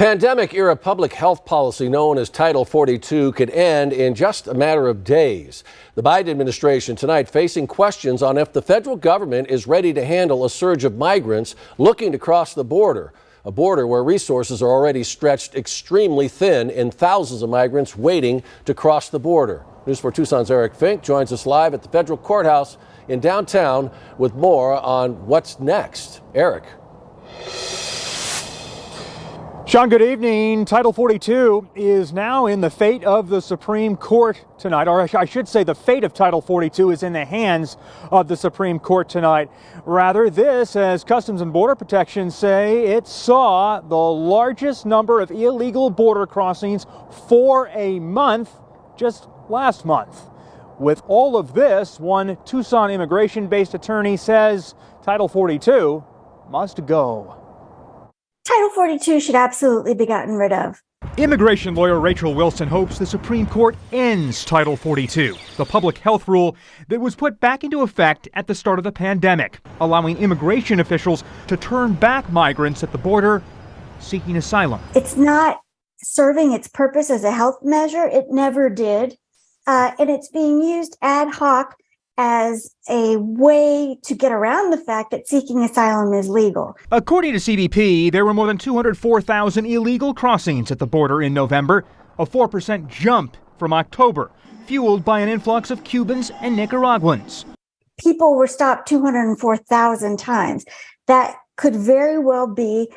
Pandemic-era public health policy known as Title 42 could end in just a matter of days. The Biden administration tonight facing questions on if the federal government is ready to handle a surge of migrants looking to cross the border, a border where resources are already stretched extremely thin and thousands of migrants waiting to cross the border. News 4 Tucson's Eric Fink joins us live at the federal courthouse in downtown with more on what's next. Eric. Sean, good evening. Title 42 is now in the fate of the Supreme Court tonight, or I should say the fate of Title 42 is in the hands of the Supreme Court tonight. Rather, this, as Customs and Border Protection say, it saw the largest number of illegal border crossings for a month just last month. With all of this, one Tucson immigration-based attorney says Title 42 must go. Title 42 should absolutely be gotten rid of. Immigration lawyer Rachel Wilson hopes the Supreme Court ends Title 42, the public health rule that was put back into effect at the start of the pandemic, allowing immigration officials to turn back migrants at the border seeking asylum. It's not serving its purpose as a health measure. It never did. And it's being used ad hoc as a way to get around the fact that seeking asylum is legal. According to CBP, there were more than 204,000 illegal crossings at the border in November, a 4% jump from October, fueled by an influx of Cubans and Nicaraguans. People were stopped 204,000 times. That could very well be,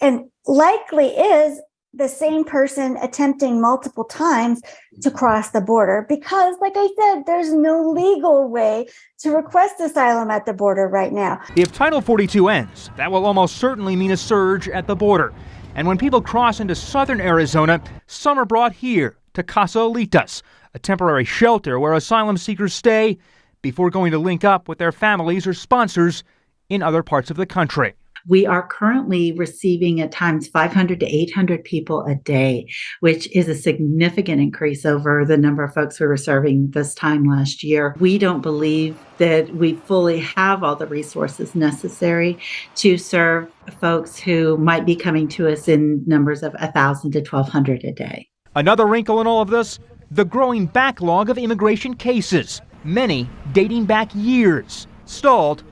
and likely is, the same person attempting multiple times to cross the border because, like I said, there's no legal way to request asylum at the border right now. If Title 42 ends, that will almost certainly mean a surge at the border. And when people cross into southern Arizona, some are brought here to Casolitas, a temporary shelter where asylum seekers stay before going to link up with their families or sponsors in other parts of the country. We are currently receiving at times 500 to 800 people a day, which is a significant increase over the number of folks we were serving this time last year. We don't believe that we fully have all the resources necessary to serve folks who might be coming to us in numbers of 1,000 to 1,200 a day. Another wrinkle in all of this, the growing backlog of immigration cases, many dating back years, stalled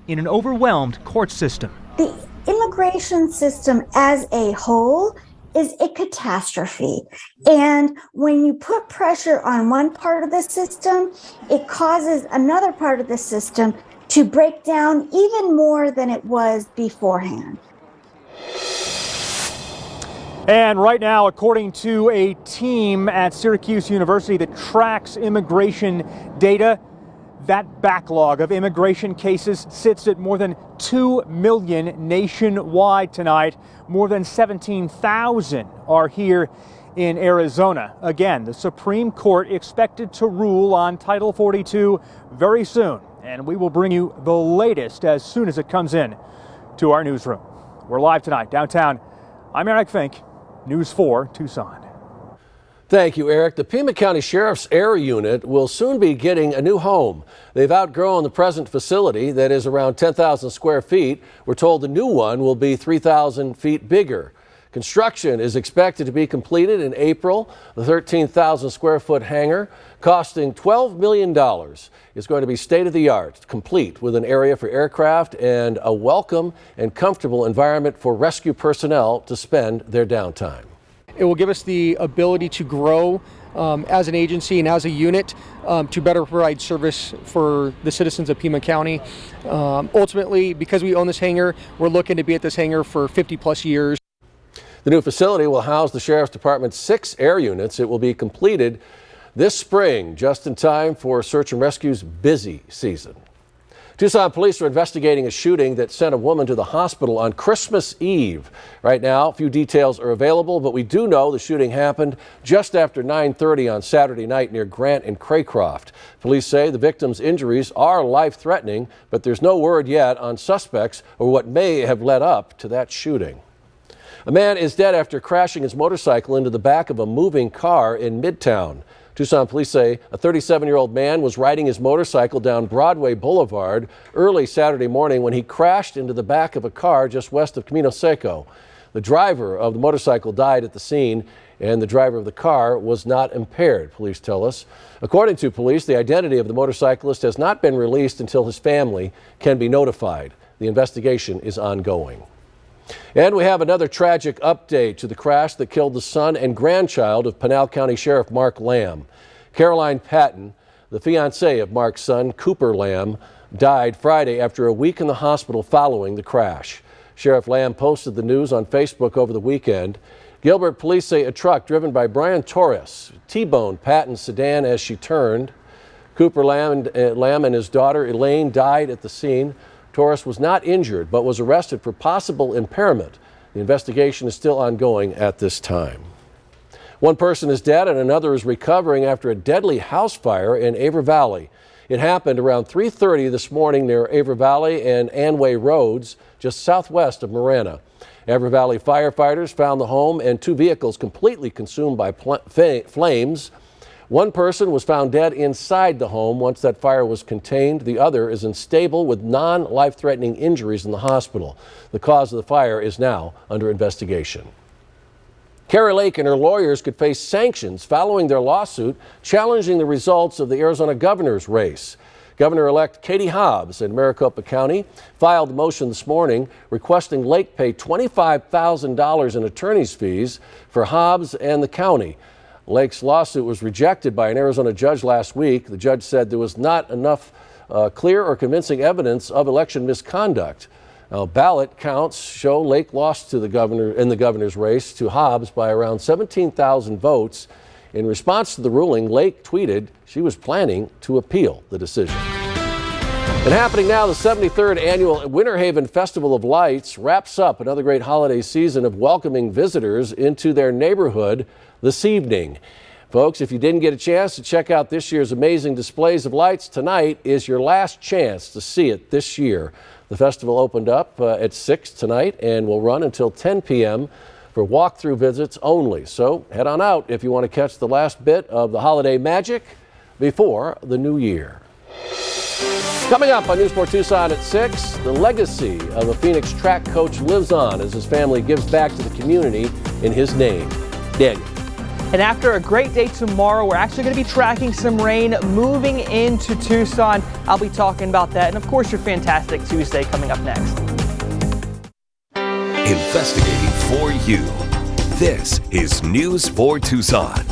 in an overwhelmed court system. The immigration system as a whole is a catastrophe. And when you put pressure on one part of the system, it causes another part of the system to break down even more than it was beforehand. And right now, according to a team at Syracuse University that tracks immigration data, that backlog of immigration cases sits at more than 2 million nationwide tonight. More than 17,000 are here in Arizona. Again, the Supreme Court expected to rule on Title 42 very soon, and we will bring you the latest as soon as it comes in to our newsroom. We're live tonight downtown. I'm Eric Fink, News 4 Tucson. Thank you, Eric. The Pima County Sheriff's Air Unit will soon be getting a new home. They've outgrown the present facility that is around 10,000 square feet. We're told the new one will be 3,000 feet bigger. Construction is expected to be completed in April. The 13,000 square foot hangar, costing $12 million, is going to be state-of-the-art, complete with an area for aircraft and a welcome and comfortable environment for rescue personnel to spend their downtime. It will give us the ability to grow as an agency and as a unit to better provide service for the citizens of Pima County. Ultimately, because we own this hangar, we're looking to be at this hangar for 50 plus years. The new facility will house the Sheriff's Department's 6 air units. It will be completed this spring, just in time for search and rescue's busy season. Tucson police are investigating a shooting that sent a woman to the hospital on Christmas Eve. Right now, few details are available, but we do know the shooting happened just after 9:30 on Saturday night near Grant and Craycroft. Police say the victim's injuries are life-threatening, but there's no word yet on suspects or what may have led up to that shooting. A man is dead after crashing his motorcycle into the back of a moving car in Midtown. Tucson police say a 37-year-old man was riding his motorcycle down Broadway Boulevard early Saturday morning when he crashed into the back of a car just west of Camino Seco. The driver of the motorcycle died at the scene, and the driver of the car was not impaired, police tell us. According to police, the identity of the motorcyclist has not been released until his family can be notified. The investigation is ongoing. And we have another tragic update to the crash that killed the son and grandchild of Pinal County Sheriff Mark Lamb. Caroline Patton, the fiancée of Mark's son, Cooper Lamb, died Friday after a week in the hospital following the crash. Sheriff Lamb posted the news on Facebook over the weekend. Gilbert police say a truck driven by Brian Torres T-boned Patton's sedan as she turned. Cooper Lamb and his daughter Elaine died at the scene. Torres was not injured but was arrested for possible impairment. The investigation is still ongoing at this time. One person is dead and another is recovering after a deadly house fire in Avon Valley. It happened around 3:30 this morning near Avon Valley and Anway Roads, just southwest of Marana. Avon Valley firefighters found the home and two vehicles completely consumed by flames. One person was found dead inside the home once that fire was contained. The other is unstable with non-life-threatening injuries in the hospital. The cause of the fire is now under investigation. Kari Lake and her lawyers could face sanctions following their lawsuit challenging the results of the Arizona governor's race. Governor-elect Katie Hobbs in Maricopa County filed a motion this morning requesting Lake pay $25,000 in attorney's fees for Hobbs and the county. Lake's lawsuit was rejected by an Arizona judge last week. The judge said there was not enough clear or convincing evidence of election misconduct. Now, ballot counts show Lake lost to the governor in the governor's race to Hobbs by around 17,000 votes. In response to the ruling, Lake tweeted she was planning to appeal the decision. And happening now, the 73rd annual Winter Haven Festival of Lights wraps up another great holiday season of welcoming visitors into their neighborhood this evening. Folks, if you didn't get a chance to check out this year's amazing displays of lights, tonight is your last chance to see it this year. The festival opened up at 6 tonight and will run until 10 p.m. for walkthrough visits only. So head on out if you want to catch the last bit of the holiday magic before the new year. Coming up on News 4 Tucson at 6, the legacy of the Phoenix track coach lives on as his family gives back to the community in his name. Daniel. And after a great day tomorrow, we're actually going to be tracking some rain moving into Tucson. I'll be talking about that. And of course, your fantastic Tuesday coming up next. Investigating for you. This is News 4 Tucson.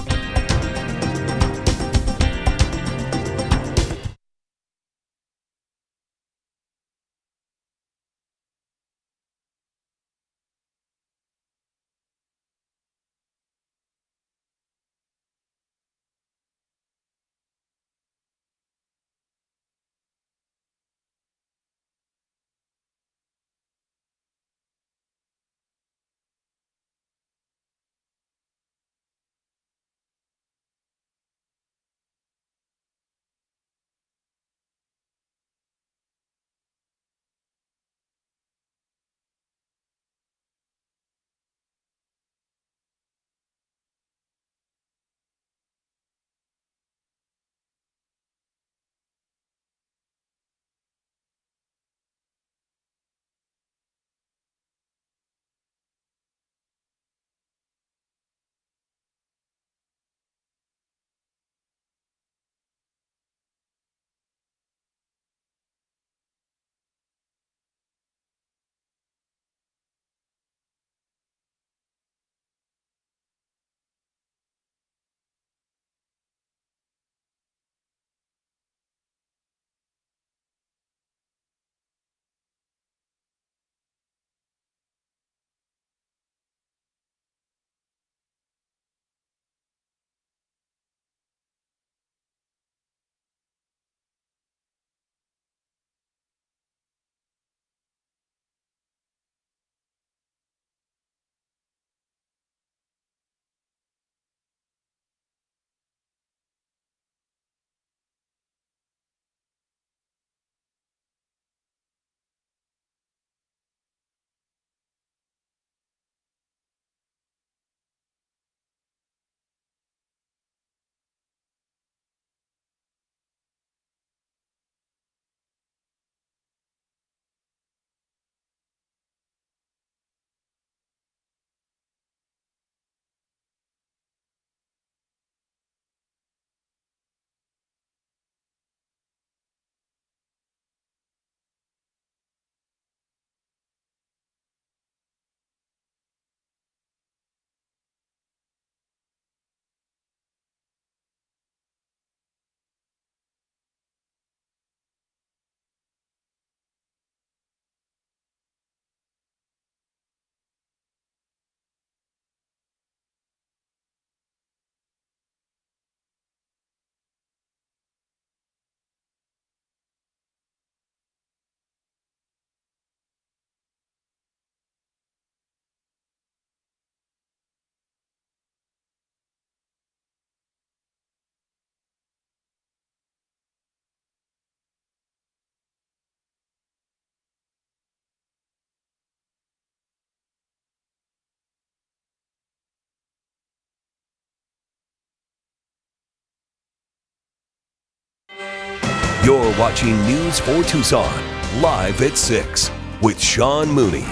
You're watching News 4 Tucson, live at 6, with Sean Mooney,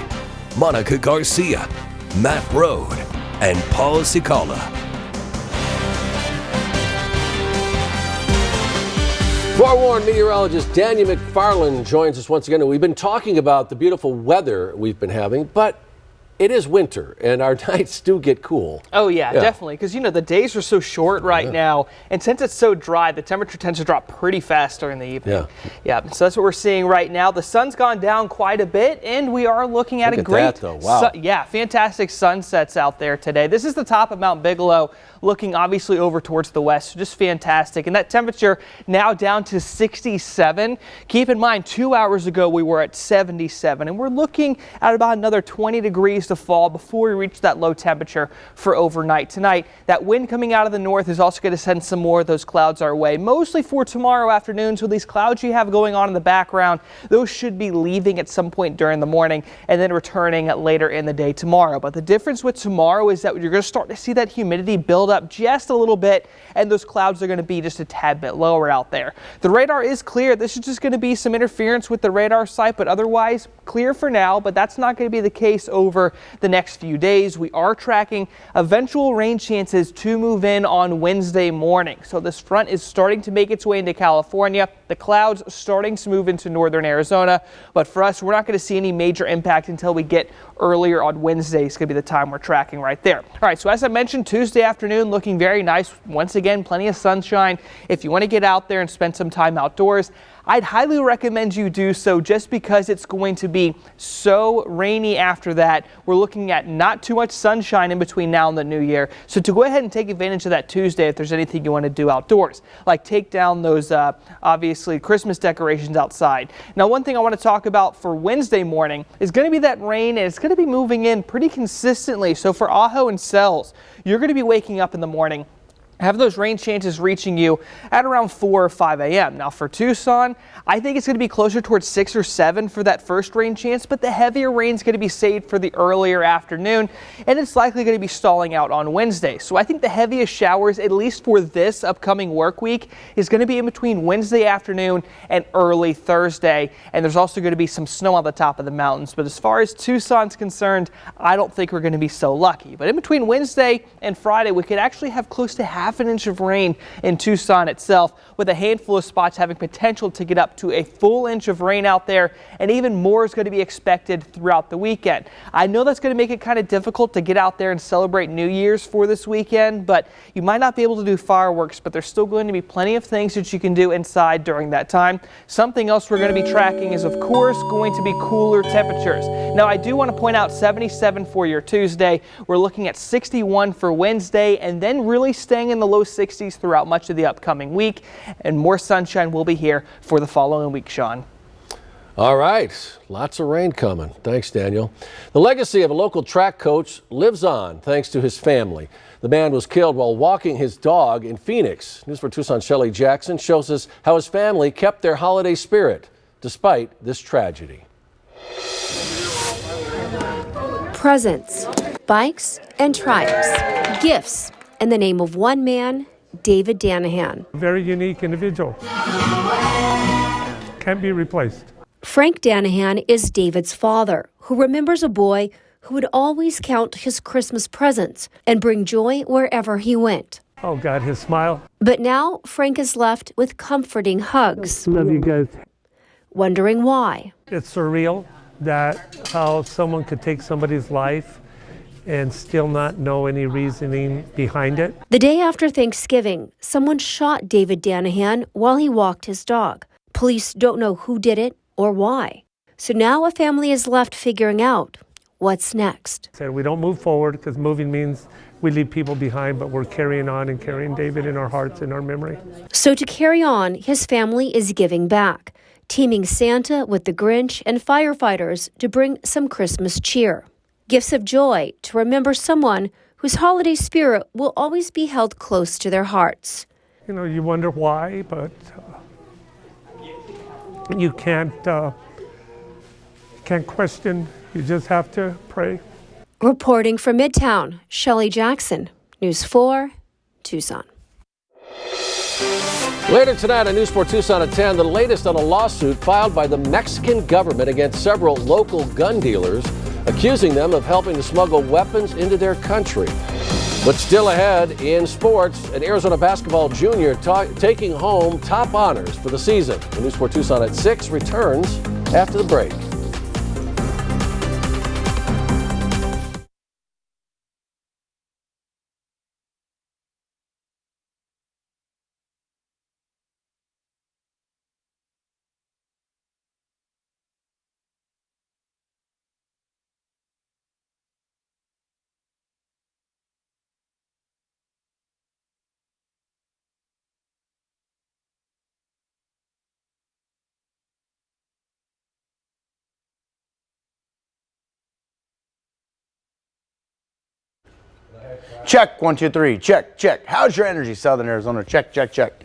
Monica Garcia, Matt Rode, and Paul Cicala. Forewarned meteorologist Daniel McFarland joins us once again. And we've been talking about the beautiful weather we've been having, but it is winter and our nights do get cool. Oh yeah. Definitely. Because the days are so short right now. And since it's so dry, the temperature tends to drop pretty fast during the evening. Yeah. So that's what we're seeing right now. The sun's gone down quite a bit and we are looking at a great, that, though. Wow. Fantastic sunsets out there today. This is the top of Mount Bigelow, looking obviously over towards the west. Just fantastic. And that temperature now down to 67. Keep in mind, 2 hours ago we were at 77 and we're looking at about another 20 degrees to fall before we reach that low temperature for overnight tonight. That wind coming out of the north is also going to send some more of those clouds our way, mostly for tomorrow afternoon. So these clouds you have going on in the background, those should be leaving at some point during the morning and then returning later in the day tomorrow. But the difference with tomorrow is that you're going to start to see that humidity build up just a little bit and those clouds are going to be just a tad bit lower out there. The radar is clear. This is just going to be some interference with the radar site, but otherwise clear for now. But that's not going to be the case over the next few days. We are tracking eventual rain chances to move in on Wednesday morning. So this front is starting to make its way into California. The clouds starting to move into northern Arizona. But for us, we're not going to see any major impact until we get earlier on Wednesday. It's going to be the time we're tracking right there. All right, so as I mentioned, Tuesday afternoon looking very nice. Once again, plenty of sunshine. If you want to get out there and spend some time outdoors, I'd highly recommend you do so just because it's going to be so rainy after that. We're looking at not too much sunshine in between now and the new year. So to go ahead and take advantage of that Tuesday, if there's anything you want to do outdoors, like take down those obviously Christmas decorations outside. Now, one thing I want to talk about for Wednesday morning is going to be that rain, and it's going to be moving in pretty consistently. So for Ajo and Sells, you're going to be waking up in the morning, have those rain chances reaching you at around 4 or 5 a.m. Now for Tucson, I think it's going to be closer towards 6 or 7 for that first rain chance, but the heavier rain is going to be saved for the earlier afternoon, and it's likely going to be stalling out on Wednesday. So I think the heaviest showers, at least for this upcoming work week, is going to be in between Wednesday afternoon and early Thursday, and there's also going to be some snow on the top of the mountains. But as far as Tucson's concerned, I don't think we're going to be so lucky. But in between Wednesday and Friday, we could actually have close to half an inch of rain in Tucson itself, with a handful of spots having potential to get up to a full inch of rain out there, and even more is going to be expected throughout the weekend. I know that's going to make it kind of difficult to get out there and celebrate New Year's for this weekend, but you might not be able to do fireworks, but there's still going to be plenty of things that you can do inside during that time. Something else we're going to be tracking is, of course, going to be cooler temperatures. Now, I do want to point out 77 for your Tuesday. We're looking at 61 for Wednesday, and then really staying in the low 60s throughout much of the upcoming week, and more sunshine will be here for the following week, Sean. All right, lots of rain coming. Thanks, Daniel. The legacy of a local track coach lives on thanks to his family. The man was killed while walking his dog in Phoenix. News for Tucson Shelley Jackson shows us how his family kept their holiday spirit despite this tragedy. Presents, bikes, and trikes, gifts in the name of one man, David Danahan. Very unique individual. Can't be replaced. Frank Danahan is David's father, who remembers a boy who would always count his Christmas presents and bring joy wherever he went. Oh God, his smile. But now Frank is left with comforting hugs. Love you guys. Wondering why. It's surreal that how someone could take somebody's life and still not know any reasoning behind it. The day after Thanksgiving, someone shot David Danahan while he walked his dog. Police don't know who did it or why. So now a family is left figuring out what's next. Said we don't move forward because moving means we leave people behind, but we're carrying on and carrying David in our hearts and our memory. So to carry on, his family is giving back, teaming Santa with the Grinch and firefighters to bring some Christmas cheer. Gifts of joy to remember someone whose holiday spirit will always be held close to their hearts. You know, you wonder why, but you can't question. You just have to pray. Reporting from Midtown, Shelley Jackson, News 4, Tucson. Later tonight on News 4 Tucson at 10, the latest on a lawsuit filed by the Mexican government against several local gun dealers, accusing them of helping to smuggle weapons into their country. What's still ahead in sports, an Arizona basketball junior taking home top honors for the season. The News 4 Tucson at 6 returns after the break. Check, 1, 2, 3, check, check. How's your energy, Southern Arizona? Check, check, check.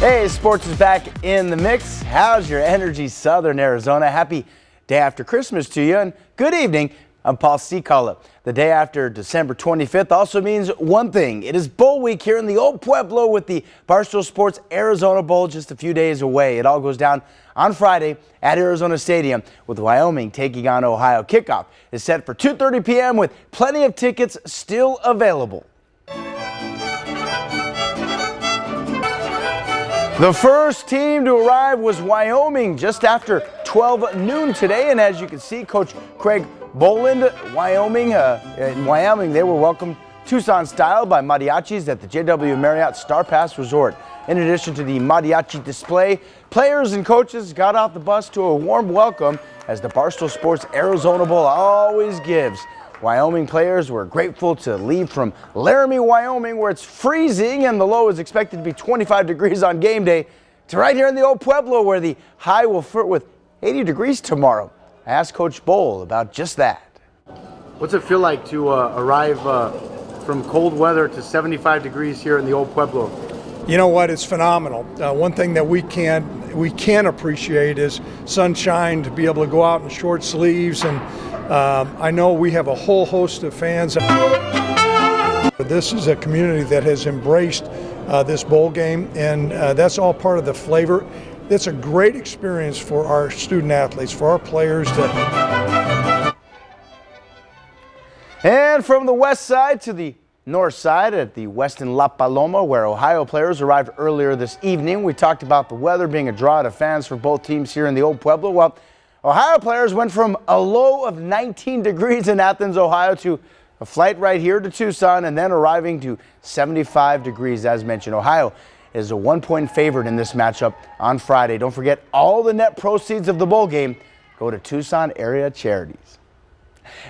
Hey, sports is back in the mix. How's your energy, Southern Arizona? Happy day after Christmas to you, and good evening. I'm Paul Secala. The day after December 25th also means one thing. It is Bowl Week here in the Old Pueblo with the Barstool Sports Arizona Bowl just a few days away. It all goes down on Friday at Arizona Stadium with Wyoming taking on Ohio. Kickoff is set for 2:30 p.m. with plenty of tickets still available. The first team to arrive was Wyoming just after 12 noon today, and as you can see, Coach Craig Boland, in Wyoming, they were welcomed Tucson style by mariachis at the JW Marriott Star Pass Resort. In addition to the mariachi display, players and coaches got off the bus to a warm welcome as the Barstool Sports Arizona Bowl always gives. Wyoming players were grateful to leave from Laramie, Wyoming, where it's freezing and the low is expected to be 25 degrees on game day, to right here in the Old Pueblo, where the high will flirt with 80 degrees tomorrow. I asked Coach Bowl about just that. What's it feel like to arrive from cold weather to 75 degrees here in the old Pueblo? You know what? It's phenomenal. One thing that we can appreciate is sunshine, to be able to go out in short sleeves, and I know we have a whole host of fans. This is a community that has embraced this bowl game, and that's all part of the flavor. It's a great experience for our student athletes, for our players to. And from the west side to the north side at the Westin La Paloma, where Ohio players arrived earlier this evening. We talked about the weather being a draw to fans for both teams here in the old Pueblo. Well, Ohio players went from a low of 19 degrees in Athens, Ohio, to a flight right here to Tucson, and then arriving to 75 degrees, as mentioned. Ohio is a 1-point favorite in this matchup on Friday. Don't forget, all the net proceeds of the bowl game go to Tucson area charities.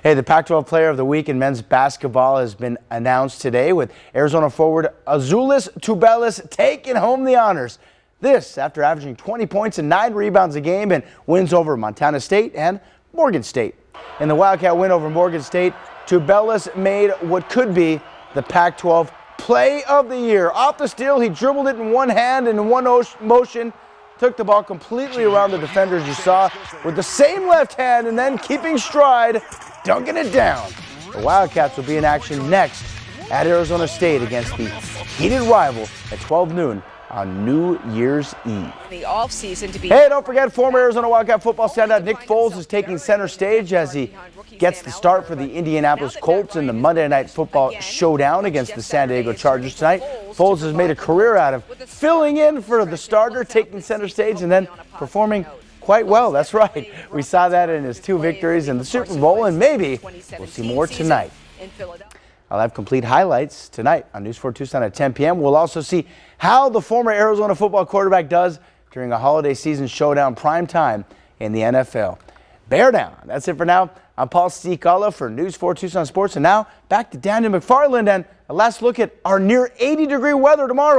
Hey, the Pac-12 Player of the Week in men's basketball has been announced today, with Arizona forward Azulis Tubelis taking home the honors. This after averaging 20 points and 9 rebounds a game and wins over Montana State and Morgan State. In the Wildcat win over Morgan State, Tubelis made what could be the Pac-12 Play of the Year. Off the steal, he dribbled it in one hand and in one motion, took the ball completely around the defenders you saw with the same left hand, and then keeping stride, dunking it down. The Wildcats will be in action next at Arizona State against the heated rival at 12 noon on New Year's Eve. The offseason to be. Hey, don't forget, former Arizona Wildcat football standout Nick Foles is taking center stage as he gets the start for the Indianapolis Colts in the Monday Night Football showdown against the San Diego Chargers tonight. Foles has made a career out of filling in for the starter, taking center stage, and then performing quite well. That's right. We saw that in his 2 victories in the Super Bowl, and maybe we'll see more tonight. I'll have complete highlights tonight on News 4 Tucson at 10 p.m. We'll also see how the former Arizona football quarterback does during a holiday season showdown prime time in the NFL. Bear down. That's it for now. I'm Paul Stikala for News 4 Tucson Sports. And now back to Daniel McFarland and a last look at our near 80-degree weather tomorrow.